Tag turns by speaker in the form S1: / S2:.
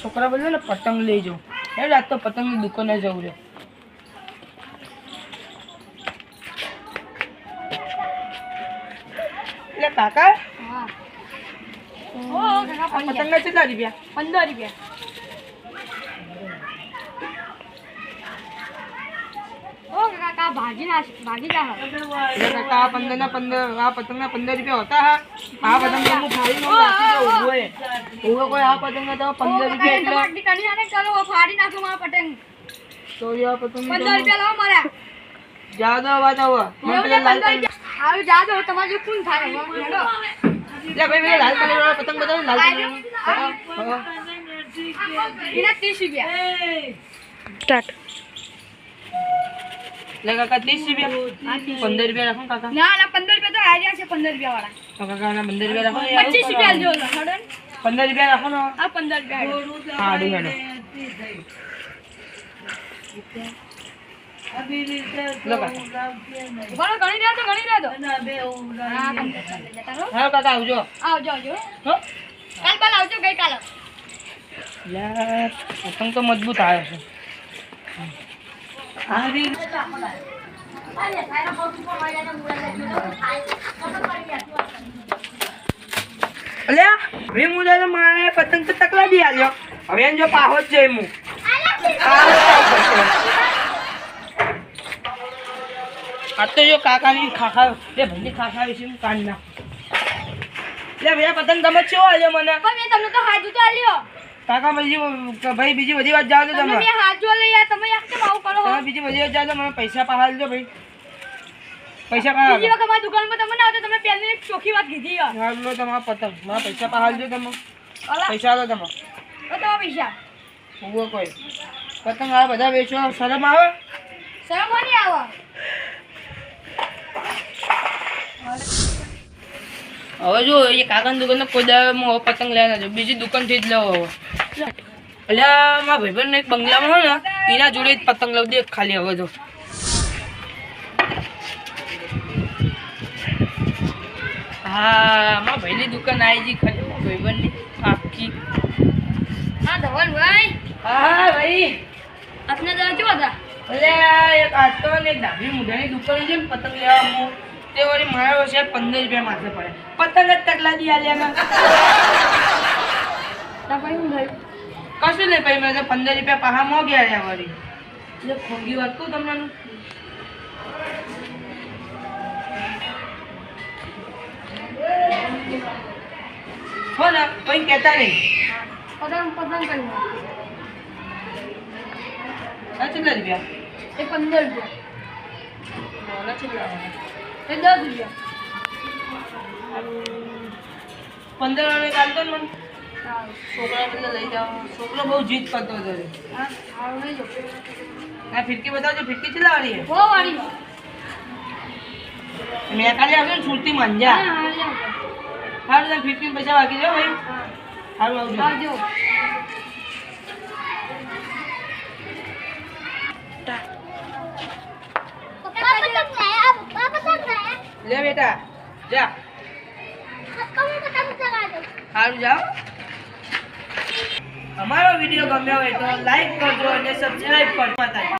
S1: છોકરા બોલ્યો ને પતંગ લઈ જાઉં એટલે આજ તો પતંગની દુકાને જવું છે. એટલે કાકા પતંગના કેટલા રૂપિયા?
S2: 15 રૂપિયા. ઓ કાકા ભાગી જા.
S1: એટલે કાકા આ 15 ના 15 આ પતંગના 15 રૂપિયા હોતા હા. આ પતંગ હું ફાડી નો નાખી દઉં ઉભો કોઈ આ પતંગના તો 15 રૂપિયા એટલે
S2: પાર્ટી કરી આને ચાલો ફાડી નાખો મારા પતંગ.
S1: તો આ પતંગ
S2: 15 રૂપિયા લાવો મારા.
S1: જા દો વાત આવો મને પેલા લાલ કલર
S2: આવ જા દો તમારે જે કોણ થાય હેડો.
S1: લે ભાઈ લાલ કલર વાળો પતંગ બતાવો લાલ કલર
S2: એના 30 રૂપિયા.
S1: સ્ટાર્ટ. લે કાકા 30 રૂપિયા 15 રૂપિયા રાખો કાકા.
S2: ના ના 15 રૂપિયા તો આયા છે 15 રૂપિયા વાળા.
S1: તો કાકા ના 15 રૂપિયા રાખો.
S2: 25 રૂપિયા જો હેડો.
S1: 15 રૂપિયા રાખો ને.
S2: આ 15 રૂપિયા હેડો.
S1: હા ડી હેડો. લો કાકા.
S2: બોલો ગણી રહ્યા તો હા 15
S1: હા કાકા આવજો.
S2: આવજો.
S1: હો
S2: કાલ આવજો ગઈ કાલ.
S1: યાર પતંગ તો મજબૂત આવ્યો છે. આવી અલ્યા હવે હું જાય તો મારે પતંગ તો તકલા દી આલ્યો. હવે જો પાહો જ જઈ હું આ તો જો કાકાની ખાખા એ ભાઈની ખાખા વિશે હું કાઢ નાખ. લે ભૈયા પતંગ તમે છો આલ્યો મને.
S2: પણ મેં તમને તો હાજુ તો આલ્યો.
S1: કાકા ભાઈ બીજી બધી વાત જાવ તો તમે.
S2: તમે હાજુ લઈ યાર તમે યાર કેમ આવું કરો?
S1: તમે બીજી બધી વાત જાવ તો મને પૈસા પાહાલ દો ભાઈ. પૈસા પાહાલ.
S2: બીજી વખત મારી દુકાનમાં તમે ના આવતો તમને પહેલી એક ચોખી વાત કીધી યાર.
S1: હા લો તમારા પતંગ મારા પૈસા પાહાલ દો તમે. પૈસા આલો તમે.
S2: તો પૈસા
S1: ઉભો કોઈ પતંગ આ બધા વેચો શરમ આવે?
S2: શરમ નહીં આવે.
S1: હવે જો એ કાકાની દુકાન કોઈ દાડે હું હવે પતંગ લેવા ના જાઉં. બીજી દુકાનથી જ લેવો હવે. એટલે મારા ભાઈબંધ એક બંગલામાં હોય ને એના જોડે જ પતંગ લઉં દેખ ખાલી હવે તો. હા મારા ભાઈની દુકાન આવી ગઈ ખાલી મારા ભાઈબંધની આખી.
S2: હા ધવલ ભાઈ.
S1: હા ભાઈ
S2: આપને જરા કેવો હતા?
S1: એટલે એક આટો ને એક ડાબી મુઢાની દુકાન છે ને પતંગ લેવા હું તે વળી મારા વર્ષે 15 રૂપિયા માથે પડે. પતંગ જ તકલા દી આલ્યા
S2: તા ભાઈ હું થયું?
S1: કશું નહીં ભાઈ મેં તો 15 રૂપિયા પાહા મોગ્યા રહ્યા વળી. એટલે ખોગી વાત કહું તમને હો ને કોઈ કહેતા નહીં.
S2: પતંગ કરી
S1: આ કેટલા રૂપિયા?
S2: એ 15 રૂપિયા.
S1: ઓલા કેટલા?
S2: એ 10 રૂપિયા.
S1: 15 વાળો ચાલતો ને મને છોકરા બધા લઈ જાઓ. છોકરો બહુ જીદ કરતો હતો.
S2: હા આવું નહીં જો.
S1: આ ફિરકી બતાવજો. ફિરકી કેટલા વાળી છે?
S2: બહુ વાળી.
S1: મેં કાલે આવશે ને છૂટતી મંજા.
S2: હા લ્યો.
S1: હારું તમે ફિરકી પૈસા બાકી દો ભાઈ. હારું આવજો.
S2: આવજો.
S1: લે બેટા જા. સારું જાઓ. અમારો વિડીયો ગમ્યો હોય તો લાઈક કરજો અને સબસ્ક્રાઈબ કરજો.